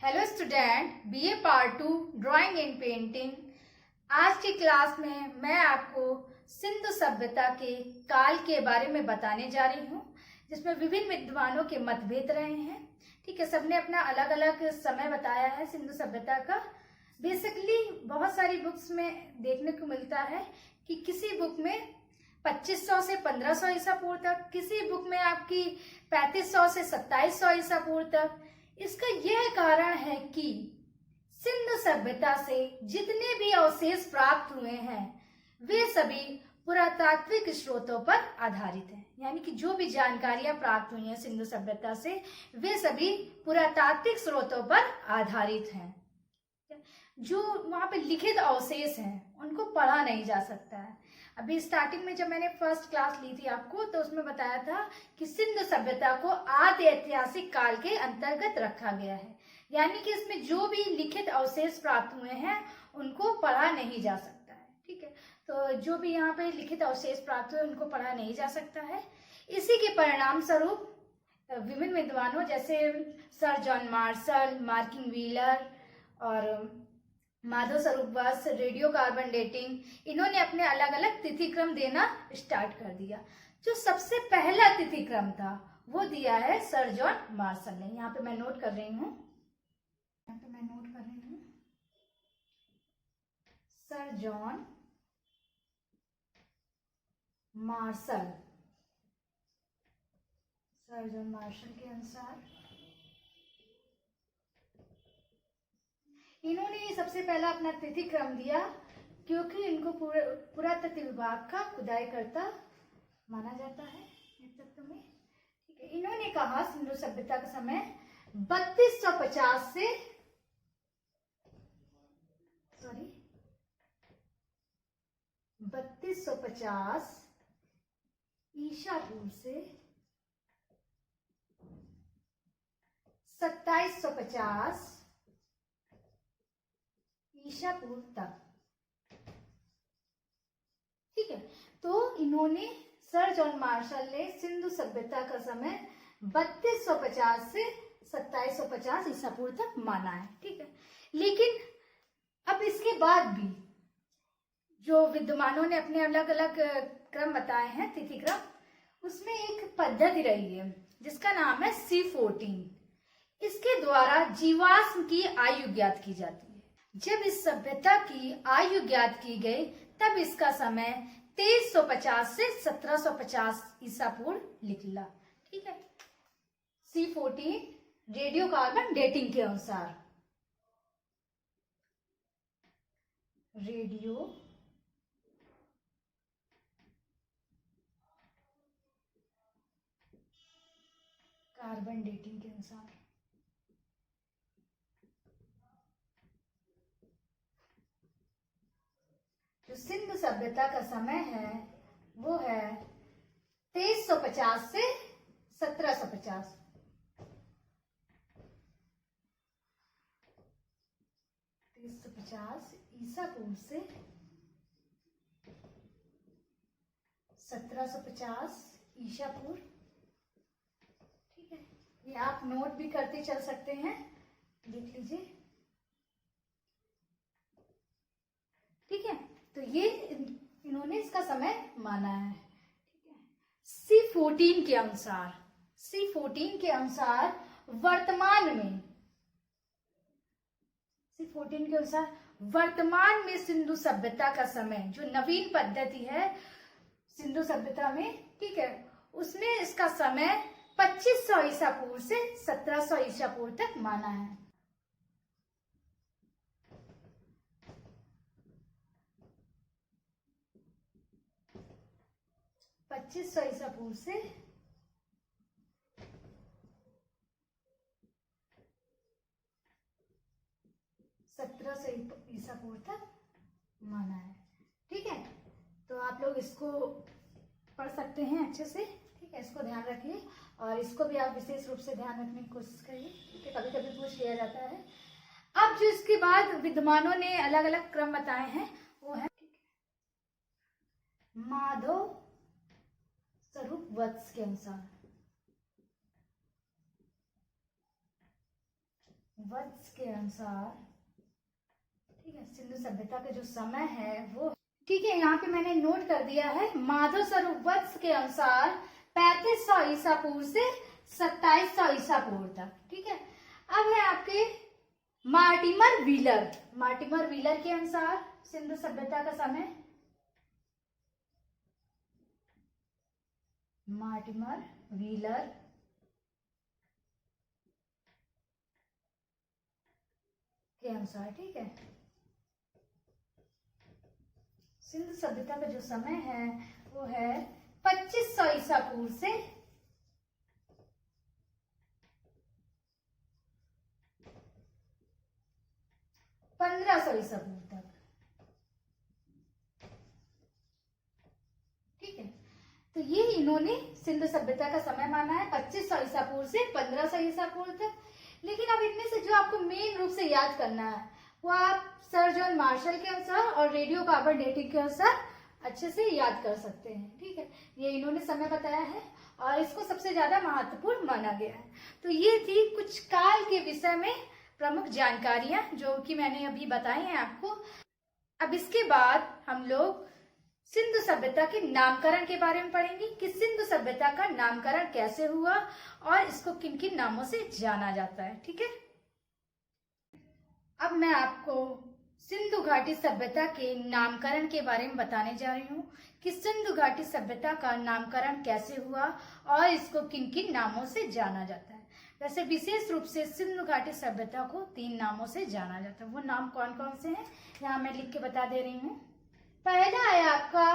Hello student, BA part 2 drawing and painting. आज की class में मैं आपको सिंधु सभ्यता के काल के बारे में बताने जा रही हूँ, जिसमें विभिन्न विद्वानों के मतभेद रहे हैं। ठीक है, सबने अपना अलग अलग समय बताया है सिंधु सभ्यता का। बेसिकली बहुत सारी बुक्स में देखने को मिलता है कि किसी बुक में 2500 से 1500 ईसा पूर्व तक, किसी बुक में आपकी 3500 से 2700 ईसा पूर्व तक। इसका यह कारण है कि सिंधु सभ्यता से जितने भी अवशेष प्राप्त हुए हैं वे सभी पुरातात्विक स्रोतों पर आधारित हैं। यानी कि जो भी जानकारियां प्राप्त हुई हैं सिंधु सभ्यता से वे सभी पुरातात्विक स्रोतों पर आधारित हैं। जो वहां पे लिखित अवशेष हैं उनको पढ़ा नहीं जा सकता है। अभी स्टार्टिंग में जब मैंने फर्स्ट क्लास ली थी आपको, तो उसमें बताया था कि सिंधु सभ्यता को आदि ऐतिहासिक काल के अंतर्गत रखा गया है। यानी कि इसमें जो भी लिखित अवशेष प्राप्त हुए हैं उनको पढ़ा नहीं जा सकता है। ठीक है, तो जो भी यहाँ पे लिखित अवशेष प्राप्त हुए उनको पढ़ा नहीं जा सकता है। इसी के परिणाम स्वरूप विभिन्न विद्वानों जैसे सर जॉन मार्शल, मार्किन व्हीलर और माधव स्वरूप बस, रेडियो कार्बन डेटिंग, इन्होंने अपने अलग अलग तिथिक्रम देना स्टार्ट कर दिया। जो सबसे पहला तिथिक्रम था वो दिया है सर जॉन मार्शल ने। यहाँ पे मैं नोट कर रही हूँ, sir John Marshall. Sir John Marshall के अनुसार इन्होंने सबसे पहला अपना तिथिक्रम दिया, क्योंकि इनको पुरातत्व विभाग का खुदाईकर्ता माना जाता है नेतृत्व में। ठीक है, इन्होंने कहा सिंधु सभ्यता का समय 3250 ईसा पूर्व से 2750 ईसा पूर्व तक। ठीक है, तो इन्होंने सर जॉन मार्शल ने सिंधु सभ्यता का समय 3250 से 2750 ईसा पूर्व तक माना है। ठीक है, लेकिन अब इसके बाद भी जो विद्वानों ने अपने अलग अलग क्रम बताए हैं, तिथिक्रम, उसमें एक पद्धति रही है जिसका नाम है C14। इसके द्वारा जीवाश्म की आयु ज्ञात की जाती है। जब इस सभ्यता की आयु ज्ञात की गई तब इसका समय 2350 से 1750 ईसा पूर्व निकला। ठीक है, C14 रेडियो कार्बन डेटिंग के अनुसार। रेडियो कार्बन डेटिंग के अनुसार जो सिंधु सभ्यता का समय है वो है 2350 से 1750। 2350 ईसा पूर्व से 1750 ईसा पूर्व। ठीक है, ये आप नोट भी करते चल सकते हैं, लिख लीजिए। ठीक है, तो ये इन्होंने इसका समय माना है। ठीक है, C14 के अनुसार, C14 के अनुसार वर्तमान में सिंधु सभ्यता का समय, जो नवीन पद्धति है सिंधु सभ्यता में, ठीक है, उसमें इसका समय 2500 ईसा पूर्व से 1700 ईसा पूर्व तक माना है। 2500 ईसा पूर्व से 1700 ईसा पूर्व तक माना है। ठीक है, तो आप लोग इसको पढ़ सकते हैं अच्छे से। ठीक है, इसको ध्यान रखिए और इसको भी आप विशेष रूप से ध्यान रखने की कोशिश करिए, क्योंकि कभी कभी पूछ लिया जाता है। अब जो इसके बाद विद्वानों ने अलग अलग क्रम बताए हैं वो है माधव स्वरूप वत्स के अनुसार। वत्स के अनुसार, ठीक है, सिंधु सभ्यता का जो समय है वो, ठीक है, यहाँ पे मैंने नोट कर दिया है। माधव स्वरूप वत्स के अनुसार 3500 ईसा पूर्व से 2700 ईसा पूर्व तक, ठीक है। अब है आपके मार्टिमर व्हीलर। मार्टिमर व्हीलर के अनुसार सिंधु सभ्यता का समय, मार्टिमर व्हीलर के अनुसार, ठीक है, सिंधु सभ्यता का जो समय है वो है 2500 ईसा पूर्व से 1500 ईसा पूर्व तक, ठीक है। तो ये इन्होंने सिंधु सभ्यता का समय माना है 2500 ईसा पूर्व से 1500 ईसा पूर्व तक। लेकिन अब इनमें से जो आपको मेन रूप से याद करना है वो आप सर जॉन मार्शल के अनुसार और रेडियो कार्बन डेटिंग के अनुसार अच्छे से याद कर सकते हैं, ठीक है। ये इन्होंने समय बताया है और इसको सबसे ज्यादा महत्वपूर्ण माना गया है। तो ये थी कुछ काल के विषय में प्रमुख जानकारियां जो कि मैंने अभी बताई हैं आपको। अब इसके बाद हम लोग सिंधु सभ्यता के नामकरण के बारे में पढ़ेंगे कि सिंधु सभ्यता का नामकरण कैसे हुआ और इसको किन किन नामों से जाना जाता है, ठीक है। अब मैं आपको सिंधु घाटी सभ्यता के नामकरण के बारे में बताने जा रही हूँ कि सिंधु घाटी सभ्यता का नामकरण कैसे हुआ और इसको किन किन नामों से जाना जाता है। वैसे विशेष रूप से सिंधु घाटी सभ्यता को 3 नामों से जाना जाता है। वो नाम कौन कौन से हैं यहाँ मैं लिख के बता दे रही हूँ। पहला है आपका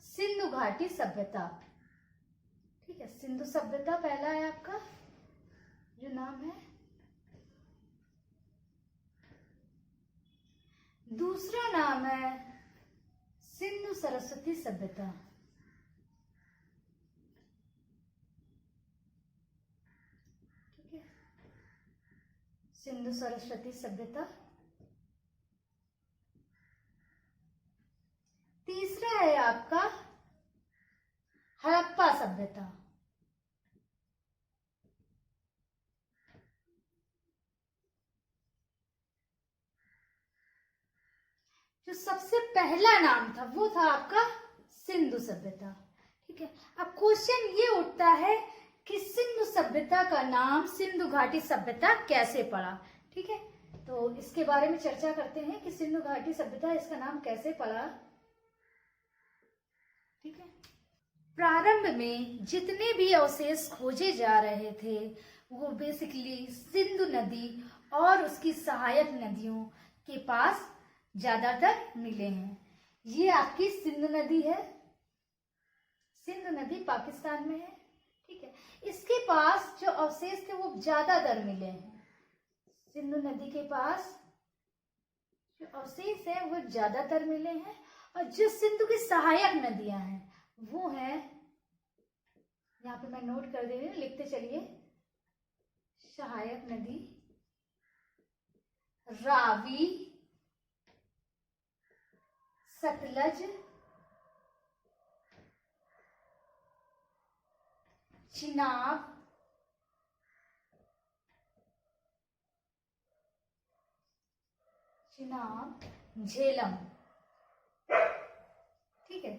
सिंधु घाटी सभ्यता, ठीक है, सिंधु सभ्यता पहला है आपका जो नाम है। दूसरा नाम है सिंधु सरस्वती सभ्यता, ठीक है, सिंधु सरस्वती सभ्यता। तीसरा है आपका हड़प्पा सभ्यता, जो सबसे पहला नाम था वो था आपका सिंधु सभ्यता, ठीक है। अब क्वेश्चन ये उठता है कि सिंधु सभ्यता का नाम सिंधु घाटी सभ्यता कैसे पड़ा, ठीक है। तो इसके बारे में चर्चा करते हैं कि सिंधु घाटी सभ्यता इसका नाम कैसे पड़ा, ठीक है। प्रारंभ में जितने भी अवशेष खोजे जा रहे थे वो बेसिकली सिंधु नदी और उसकी सहायक नदियों के पास ज्यादातर मिले हैं। ये आपकी सिंधु नदी है, सिंधु नदी पाकिस्तान में है, ठीक है। इसके पास जो अवशेष थे वो ज्यादातर मिले हैं। सिंधु नदी के पास जो अवशेष है वो ज्यादातर मिले हैं और जो सिंधु की सहायक नदियां हैं वो है, यहाँ पे मैं नोट कर दे रही हूँ, लिखते चलिए। सहायक नदी रावी, सतलज, चिनाब, झेलम, ठीक है।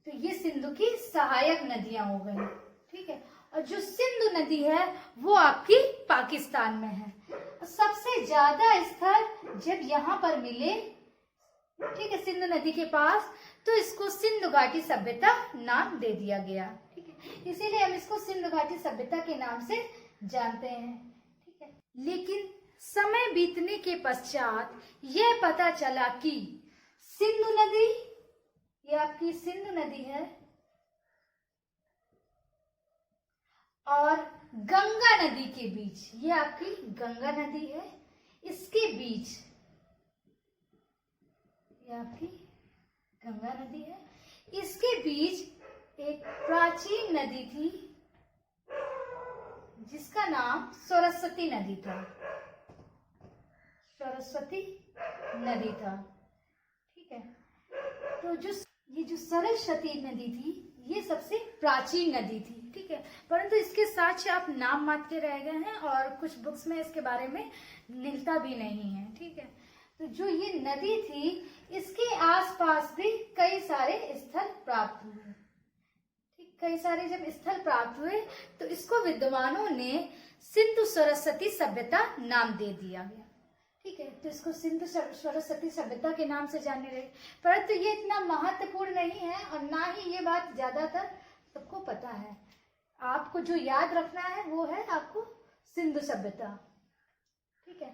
तो ये सिंधु की सहायक नदियां हो गई, ठीक है। और जो सिंधु नदी है वो आपकी पाकिस्तान में है। सबसे ज्यादा स्थल जब यहाँ पर मिले, ठीक है, सिंधु नदी के पास, तो इसको सिंधु घाटी सभ्यता नाम दे दिया गया, ठीक है। इसीलिए हम इसको सिंधु घाटी सभ्यता के नाम से जानते हैं, ठीक है। लेकिन समय बीतने के पश्चात यह पता चला कि सिंधु नदी, ये आपकी सिंधु नदी है, और गंगा नदी के बीच, ये आपकी गंगा नदी है, इसके बीच, ये आपकी गंगा नदी है, इसके बीच एक प्राचीन नदी थी जिसका नाम सरस्वती नदी था, सरस्वती नदी था, ठीक है। तो ये जो सरस्वती नदी थी ये सबसे प्राचीन नदी थी, ठीक है। ठीक है, परंतु इसके साथ आप नाम मात्र के रह गए हैं और कुछ बुक्स में इसके बारे में मिलता भी नहीं है। ठीक है, तो जो ये नदी थी इसके आसपास भी कई सारे स्थल प्राप्त हुए। ठीक, कई सारे जब स्थल प्राप्त हुए तो इसको विद्वानों ने सिंधु सरस्वती सभ्यता नाम दे दिया गया। ठीक है, तो इसको सिंधु सरस्वती सभ्यता के नाम से जाने लगे, परंतु ये इतना महत्वपूर्ण नहीं है और ना ही ये बात ज्यादातर सबको पता है। आपको जो याद रखना है वो है आपको सिंधु सभ्यता। ठीक है,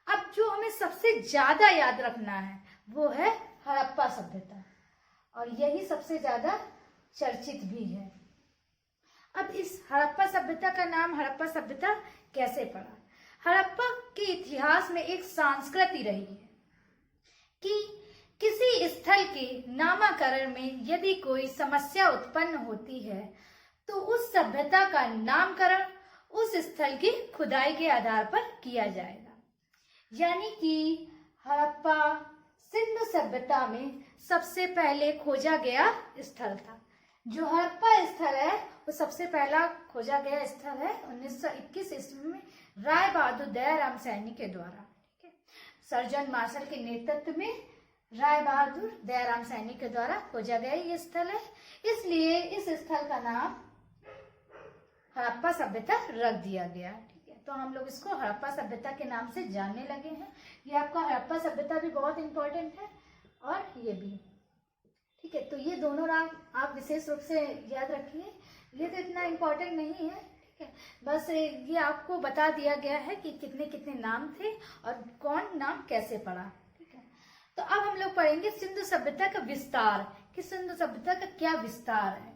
अब जो हमें सबसे ज्यादा याद रखना है वो है हड़प्पा सभ्यता, और यही सबसे ज्यादा चर्चित भी है। अब इस हड़प्पा सभ्यता का नाम हड़प्पा सभ्यता कैसे पड़ा? हड़प्पा के इतिहास में एक संस्कृति रही है कि किसी स्थल के नामकरण में यदि कोई समस्या उत्पन्न होती है तो उस सभ्यता का नामकरण उस स्थल की खुदाई के आधार पर किया जाएगा। यानी कि हड़प्पा सिंधु सभ्यता में सबसे पहले खोजा गया स्थल था। जो हड़प्पा स्थल है वो सबसे पहला खोजा गया स्थल है 1921 ईस्वी में राय बहादुर दयाराम सैनी के द्वारा। ठीक है, सर जॉन मार्शल के नेतृत्व में राय बहादुर दयाराम सैनी के द्वारा खोजा गया ये स्थल है, इसलिए इस स्थल का नाम हड़प्पा सभ्यता रख दिया गया। ठीक है, तो हम लोग इसको हड़प्पा सभ्यता के नाम से जानने लगे हैं। ये आपका हड़प्पा सभ्यता भी बहुत इंपॉर्टेंट है और ये भी। ठीक है, तो ये दोनों नाम आप विशेष रूप से याद रखिए, ये तो इतना इम्पोर्टेंट नहीं है। ठीक है, बस ये आपको बता दिया गया है कि कितने कितने नाम थे और कौन नाम कैसे पड़ा। ठीक है, तो अब हम लोग पढ़ेंगे सिंधु सभ्यता का विस्तार, कि सिंधु सभ्यता का क्या विस्तार है।